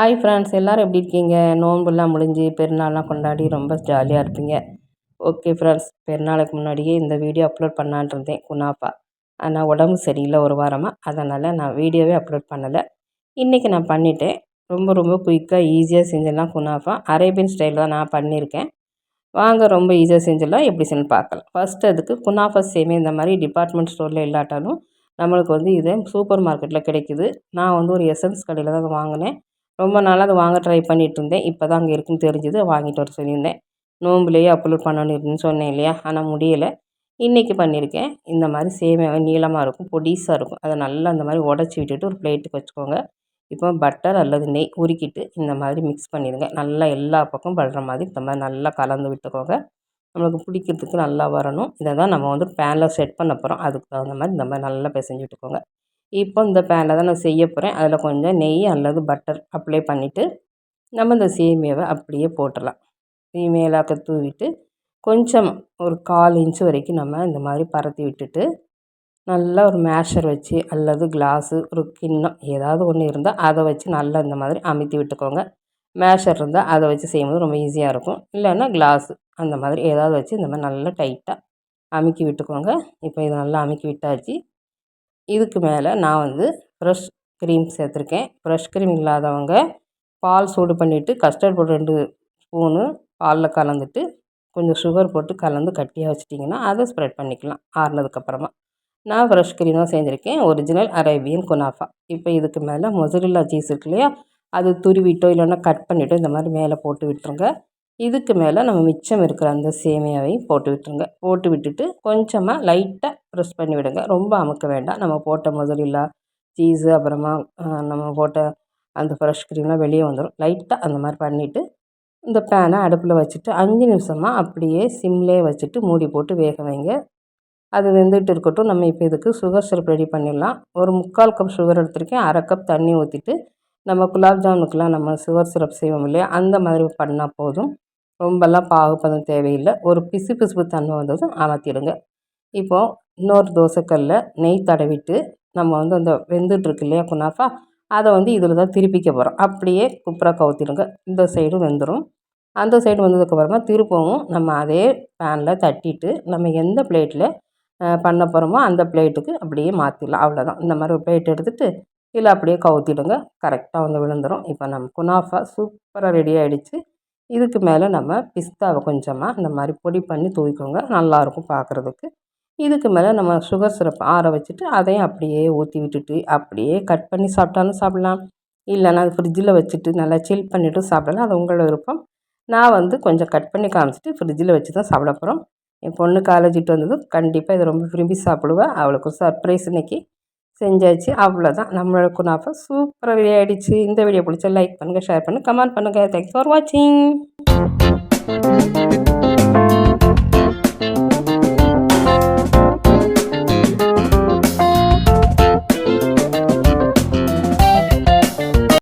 Hi friends, எல்லோரும் எப்படி இருக்கீங்க? நோன்புலாம் முடிஞ்சு பெருநாள்லாம் கொண்டாடி ரொம்ப ஜாலியாக இருப்பீங்க. ஓகே ஃப்ரெண்ட்ஸ், பெருநாளுக்கு முன்னாடியே இந்த வீடியோ அப்லோட் பண்ணலான்னு இருந்தேன் குனாஃபா. ஆனால் உடம்பு சரியில்லை ஒரு வாரமாக, அதனால் நான் வீடியோவே அப்லோட் பண்ணலை. இன்றைக்கி நான் பண்ணிட்டேன். ரொம்ப ரொம்ப குயிக்காக ஈஸியாக செஞ்சிடலாம் குனாஃபா. அரேபியன் ஸ்டைலில் தான் நான் பண்ணியிருக்கேன். வாங்க ரொம்ப ஈஸியாக செஞ்சிடலாம். எப்படி செஞ்சு பார்க்கலாம். ஃபஸ்ட்டு அதுக்கு குனாஃபா சேமியா இந்த மாதிரி டிபார்ட்மெண்ட் ஸ்டோரில் இல்லாட்டாலும் நம்மளுக்கு இது சூப்பர் மார்க்கெட்டில் கிடைக்குது. நான் ஒரு எசன்ஸ் கடையில் தான் வாங்கினேன். ரொம்ப நாளாக அதை வாங்க ட்ரை பண்ணிகிட்டு இருந்தேன். இப்போ தான் அங்கே இருக்குன்னு தெரிஞ்சுது, வாங்கிட்டு வர சொல்லியிருந்தேன். நோம்புலேயே அப்லோட் பண்ணணுன்னு சொன்னேன் இல்லையா, ஆனால் முடியலை. இன்றைக்கி பண்ணியிருக்கேன். இந்த மாதிரி சேமியாவை நீளமாக இருக்கும், பொடிசாக இருக்கும். அதை நல்லா அந்த மாதிரி உடச்சி விட்டுட்டு ஒரு பிளேட்டுக்கு வச்சுக்கோங்க. இப்போ பட்டர் அல்லது நெய் உருக்கிட்டு இந்த மாதிரி மிக்ஸ் பண்ணிடுங்க. நல்லா எல்லா பக்கம் படுற மாதிரி இந்த மாதிரி நல்லா கலந்து விட்டுக்கோங்க. நம்மளுக்கு பிடிக்கிறதுக்கு நல்லா வரணும். இதை தான் நம்ம பேனில் செட் பண்ண போகிறோம். அதுக்கு தகுந்த மாதிரி இந்த மாதிரி நல்லா பிசைஞ்சு விட்டுக்கோங்க. இப்போ இந்த பேனில் தான் நான் செய்ய போகிறேன். அதில் கொஞ்சம் நெய் அல்லது பட்டர் அப்ளை பண்ணிவிட்டு நம்ம இந்த சேமியாவை அப்படியே போட்டுடலாம். மேலாக்க தூவிட்டு கொஞ்சம் ஒரு 1/4 இன்ச்சு வரைக்கும் நம்ம இந்த மாதிரி பரத்தி விட்டுட்டு நல்லா ஒரு மேஷர் வச்சு அல்லது கிளாஸு ஒரு கிண்ணம் ஏதாவது ஒன்று இருந்தால் அதை வச்சு நல்லா இந்த மாதிரி அமுத்தி விட்டுக்கோங்க. மேஷர் இருந்தால் அதை வச்சு செய்யும்போது ரொம்ப ஈஸியாக இருக்கும். இல்லைன்னா கிளாஸு அந்த மாதிரி ஏதாவது வச்சு இந்த மாதிரி நல்லா டைட்டாக அமுக்கி விட்டுக்கோங்க. இப்போ இதை நல்லா அமுக்கி விட்டாச்சு. இதுக்கு மேலே நான் ஃப்ரெஷ் க்ரீம் சேர்த்துருக்கேன். ஃப்ரெஷ் க்ரீம் இல்லாதவங்க பால் சூடு பண்ணிவிட்டு கஸ்டர்ட் பவுடர் 2 ஸ்பூனு பாலில் கலந்துட்டு கொஞ்சம் சுகர் போட்டு கலந்து கட்டியாக வச்சிட்டிங்கன்னா அதை ஸ்ப்ரெட் பண்ணிக்கலாம் ஆறுனதுக்கப்புறமா. நான் ஃப்ரெஷ் க்ரீம் தான் செஞ்சுருக்கேன். Original Arabian kunafa. இப்போ இதுக்கு மேலே மொசரில்லா சீஸ் இருக்கு இல்லையா, அது துருவிட்டோ இல்லைன்னா கட் பண்ணிவிட்டோ இந்த மாதிரி மேலே போட்டு விட்டுருங்க. இதுக்கு மேலே நம்ம மிச்சம் இருக்கிற அந்த சேமியாவையும் போட்டு விட்டுருங்க. போட்டு விட்டுட்டு கொஞ்சமாக லைட்டாக ப்ரெஸ் பண்ணி விடுங்க. ரொம்ப அமுக்க வேண்டாம். நம்ம போட்ட மொசரில்லா சீஸு அப்புறமா நம்ம போட்ட அந்த ஃப்ரெஷ் க்ரீம்லாம் வெளியே வந்துடும். லைட்டாக அந்த மாதிரி பண்ணிவிட்டு இந்த பேனை அடுப்பில் வச்சுட்டு 5 நிமிஷமாக அப்படியே சிம்லேயே வச்சுட்டு மூடி போட்டு வேக வைங்க. அது வெந்துட்டு இருக்கட்டும். நம்ம இப்போ இதுக்கு சுகர் சிரப் ரெடி பண்ணிடலாம். ஒரு 3/4 கப் சுகர் எடுத்திருக்கேன். 1/2 கப் தண்ணி ஊற்றிட்டு நம்ம குலாப் ஜாமுனுக்கெலாம் நம்ம சுகர் சிரப் செய்வோம் இல்லையா, அந்த மாதிரி பண்ணால் போதும். ரொம்பலாம் பாகுபதம் தேவையில்லை. ஒரு பிசு பிசுப்பு தன்மை வந்ததும் அமர்த்திடுங்க. இப்போது இன்னொரு தோசைக்கல்லில் நெய் தடவிட்டு நம்ம அந்த வெந்துட்டுருக்கு இல்லையா குனாஃபா, அதை இதில் தான் திருப்பிக்க போகிறோம். அப்படியே குப்புறாக கவுத்திடுங்க. இந்த சைடும் வெந்துடும். அந்த சைடு வந்ததுக்கப்புறமா திருப்பவும் நம்ம அதே பேனில் தட்டிட்டு நம்ம எந்த பிளேட்டில் பண்ண போகிறோமோ அந்த பிளேட்டுக்கு அப்படியே மாற்றிடலாம். அவ்வளோதான். இந்த மாதிரி ஒரு பிளேட் எடுத்துகிட்டு இதில் அப்படியே கவுத்திடுங்க. கரெக்டாக விழுந்துடும். இப்போ நம்ம குனாஃபா சூப்பராக ரெடி ஆகிடுச்சு. இதுக்கு மேலே நம்ம பிஸ்தாவை கொஞ்சமாக இந்த மாதிரி பொடி பண்ணி தூவிக்கோங்க. நல்லாயிருக்கும் பார்க்குறதுக்கு. இதுக்கு மேலே நம்ம சுகர் சிரப் ஆற வச்சுட்டு அதையும் அப்படியே ஊற்றி விட்டுட்டு அப்படியே கட் பண்ணி சாப்பிட்டாலும் சாப்பிட்லாம். இல்லைன்னா அது ஃப்ரிட்ஜில் வச்சுட்டு நல்லா சில் பண்ணிவிட்டு சாப்பிடலாம். அது உங்களோட விருப்பம். நான் கொஞ்சம் கட் பண்ணி காமிச்சிட்டு ஃப்ரிட்ஜில் வச்சு தான் சாப்பிட போகிறோம். என் பொண்ணு காலேஜிட்டு வந்ததும் கண்டிப்பாக இதை ரொம்ப விரும்பி சாப்பிடுவேன். அவளுக்கு ஒரு சர்ப்ரைஸ் இன்றைக்கி செஞ்சாச்சு. அவ்வளோதான், நம்மளோட குனாஃபா சூப்பராக ரெடி ஆகிடுச்சு. இந்த வீடியோ பிடிச்சா லைக் பண்ணுங்கள், ஷேர் பண்ணுங்கள், கமெண்ட் பண்ணுங்கள். தேங்க்ஸ் ஃபார் வாட்சிங்.